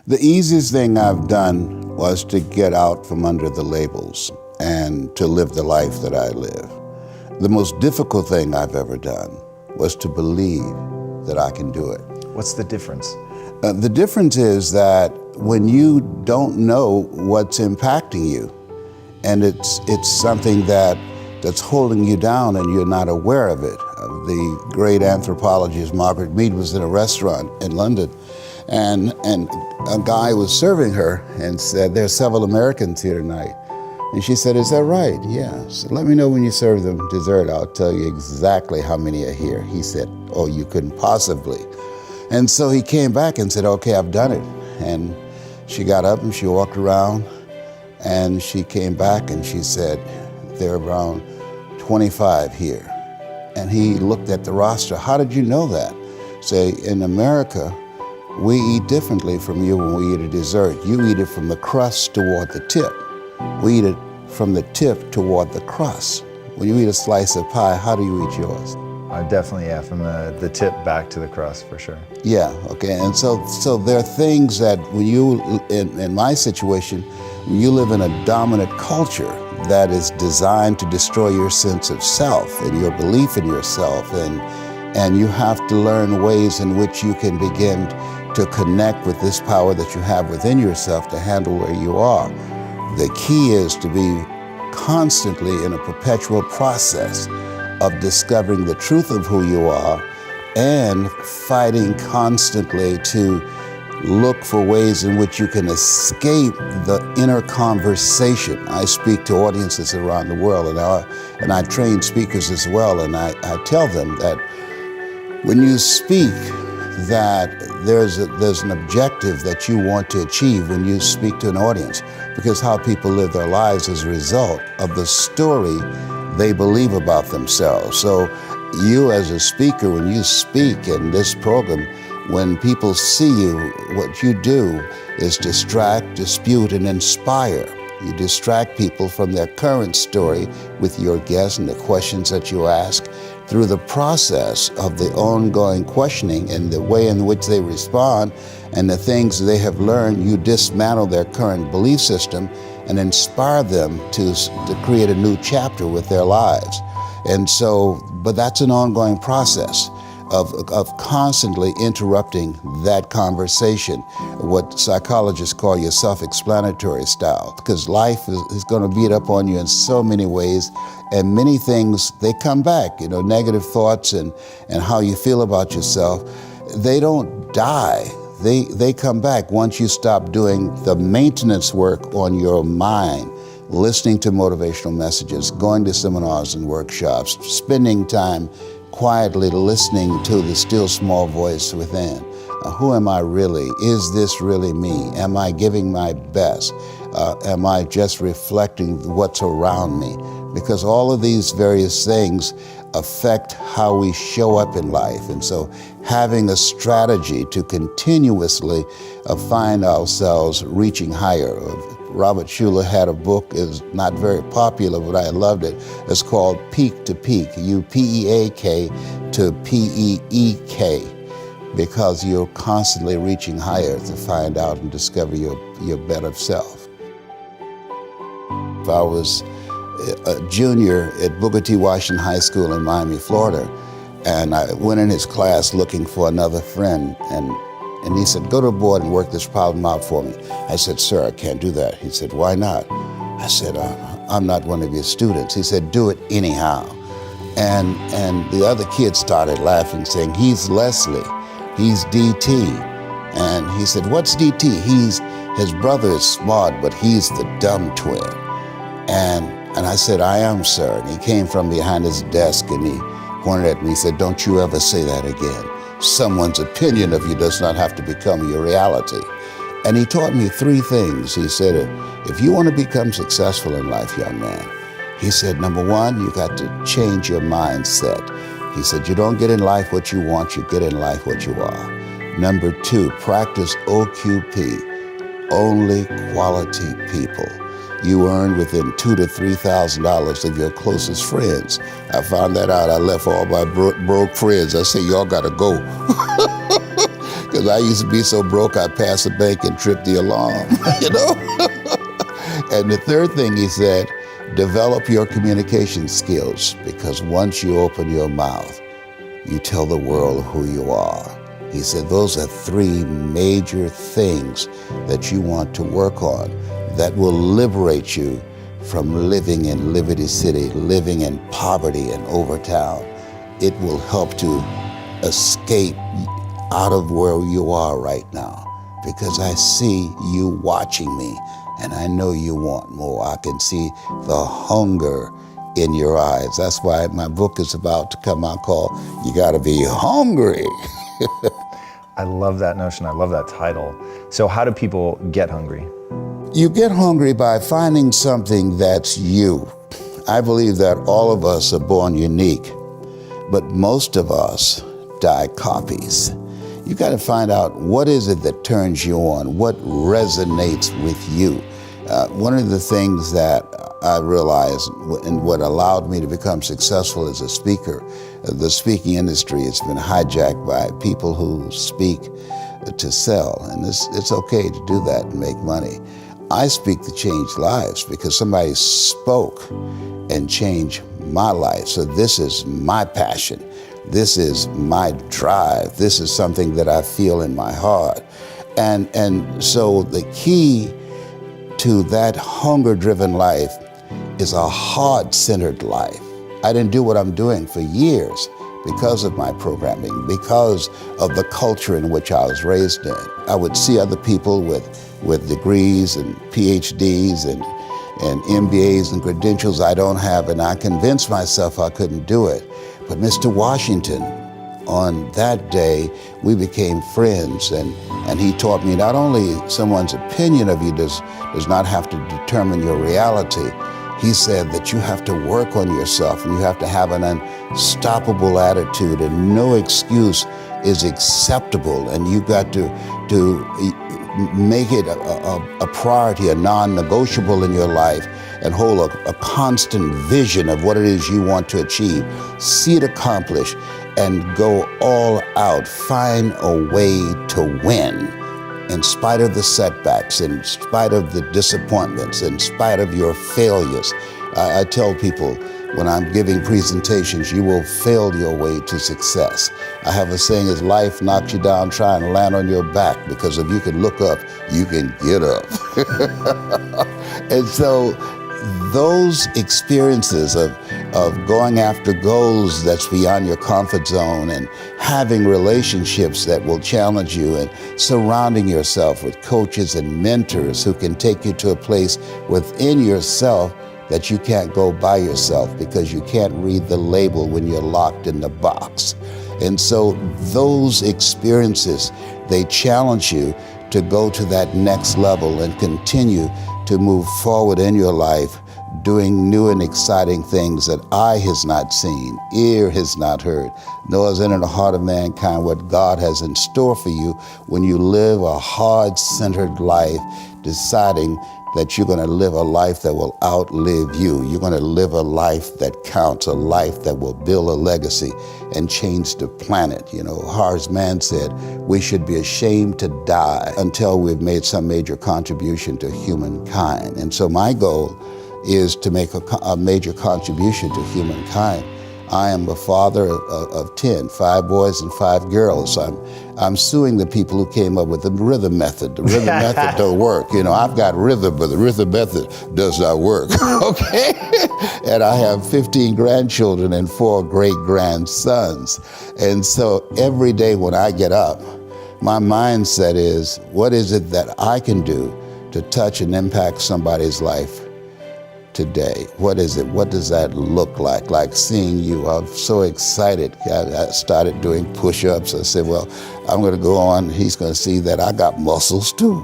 The easiest thing I've done was to get out from under the labels and to live the life that I live. The most difficult thing I've ever done was to believe that I can do it. What's the difference? The difference is that when you don't know what's impacting you, and it's something that's holding you down and you're not aware of it. The great anthropologist Margaret Mead was in a restaurant in London, and a guy was serving her and said, "There are several Americans here tonight." And she said, "Is that right?" "Yeah." So let me know when you serve them dessert. I'll tell you exactly how many are here. He said, "Oh, you couldn't possibly." And so he came back and said, "Okay, I've done it." And she got up and she walked around and she came back and she said, "There are around 25 here." And he looked at the roster. "How did you know that?" Say, "In America, we eat differently from you when we eat a dessert. You eat it from the crust toward the tip. We eat it from the tip toward the crust. When you eat a slice of pie, how do you eat yours?" Definitely, yeah, from the tip back to the crust, for sure. Yeah, okay, and so there are things that when you, in my situation, when you live in a dominant culture that is designed to destroy your sense of self and your belief in yourself, and you have to learn ways in which you can begin to connect with this power that you have within yourself to handle where you are. The key is to be constantly in a perpetual process of discovering the truth of who you are and fighting constantly to look for ways in which you can escape the inner conversation. I speak to audiences around the world, and I train speakers as well, and I tell them that when you speak, that there's an objective that you want to achieve when you speak to an audience, because how people live their lives is a result of the story they believe about themselves. So you as a speaker, when you speak in this program, when people see you, what you do is distract, dispute, and inspire. You distract people from their current story with your guests and the questions that you ask. Through the process of the ongoing questioning and the way in which they respond and the things they have learned, you dismantle their current belief system and inspire them to create a new chapter with their lives. And so, but that's an ongoing process of constantly interrupting that conversation, what psychologists call your self-explanatory style, because life is going to beat up on you in so many ways, and many things, they come back, negative thoughts and how you feel about yourself, they don't die. They come back once you stop doing the maintenance work on your mind, listening to motivational messages, going to seminars and workshops, spending time quietly listening to the still small voice within. Who am I really? Is this really me? Am I giving my best? Am I just reflecting what's around me? Because all of these various things affect how we show up in life. And so having a strategy to continuously find ourselves reaching higher. Robert Schuller had a book, is not very popular, but I loved it. It's called Peak to Peak, U-P-E-A-K to P-E-E-K, because you're constantly reaching higher to find out and discover your better self. I was a junior at Booker T. Washington High School in Miami, Florida, and I went in his class looking for another friend, and he said, "Go to the board and work this problem out for me." I said, "Sir, I can't do that." He said, "Why not?" I said, "I'm not one of your students." He said, "Do it anyhow." And the other kids started laughing, saying, "He's Leslie, he's DT." And he said, "What's DT?" His brother is smart, but he's the dumb twin. And I said, "I am, sir." And he came from behind his desk and he pointed at me, he said, "Don't you ever say that again. Someone's opinion of you does not have to become your reality." And he taught me three things. He said, if you want to become successful in life, young man, he said, number one, you got to change your mindset. He said, you don't get in life what you want, you get in life what you are. Number two, practice OQP, only quality people. You earn within $2,000 to $3,000 of your closest friends. I found that out. I left all my broke friends. I said, y'all got to go. Because I used to be so broke, I'd pass a bank and trip the alarm, you know? And the third thing he said, develop your communication skills, because once you open your mouth, you tell the world who you are. He said those are three major things that you want to work on that will liberate you from living in Liberty City, living in poverty in Overtown. It will help to escape out of where you are right now, because I see you watching me and I know you want more. I can see the hunger in your eyes. That's why my book is about to come out called You Gotta Be Hungry. I love that notion. I love that title. So how do people get hungry? You get hungry by finding something that's you. I believe that all of us are born unique, but most of us die copies. You got to find out what is it that turns you on, what resonates with you. One of the things that I realized and what allowed me to become successful as a speaker, the speaking industry has been hijacked by people who speak to sell, and it's okay to do that and make money. I speak to change lives because somebody spoke and changed my life. So this is my passion. This is my drive. This is something that I feel in my heart. And so the key to that hunger-driven life is a heart-centered life. I didn't do what I'm doing for years because of my programming, because of the culture in which I was raised in. I would see other people with degrees and PhDs and MBAs and credentials I don't have, and I convinced myself I couldn't do it. But Mr. Washington, on that day, we became friends, and he taught me not only someone's opinion of you does not have to determine your reality. He said that you have to work on yourself and you have to have an unstoppable attitude, and no excuse is acceptable, and you got to make it a priority, a non-negotiable in your life, and hold a constant vision of what it is you want to achieve. See it accomplished and go all out. Find a way to win in spite of the setbacks, in spite of the disappointments, in spite of your failures. I tell people when I'm giving presentations, you will fail your way to success. I have a saying, as life knocks you down, try and land on your back, because if you can look up, you can get up. And so those experiences of going after goals that's beyond your comfort zone, and having relationships that will challenge you, and surrounding yourself with coaches and mentors who can take you to a place within yourself that you can't go by yourself, because you can't read the label when you're locked in the box. And so those experiences, they challenge you to go to that next level and continue to move forward in your life, doing new and exciting things that eye has not seen, ear has not heard, nor has entered the heart of mankind what God has in store for you when you live a heart-centered life, deciding that you're going to live a life that will outlive you. You're going to live a life that counts, a life that will build a legacy and change the planet. You know, Horace Mann said, we should be ashamed to die until we've made some major contribution to humankind. And so my goal is to make a major contribution to humankind. I am a father of 10, 5 boys and 5 girls. I'm suing the people who came up with the rhythm method. The rhythm method don't work. You know, I've got rhythm, but the rhythm method does not work, okay? And I have 15 grandchildren and 4 great-grandsons. And so every day when I get up, my mindset is, what is it that I can do to touch and impact somebody's life today? What is it? What does that look like? Like seeing you, I'm so excited. I started doing push-ups. I said, well, I'm going to go on. He's going to see that I got muscles too.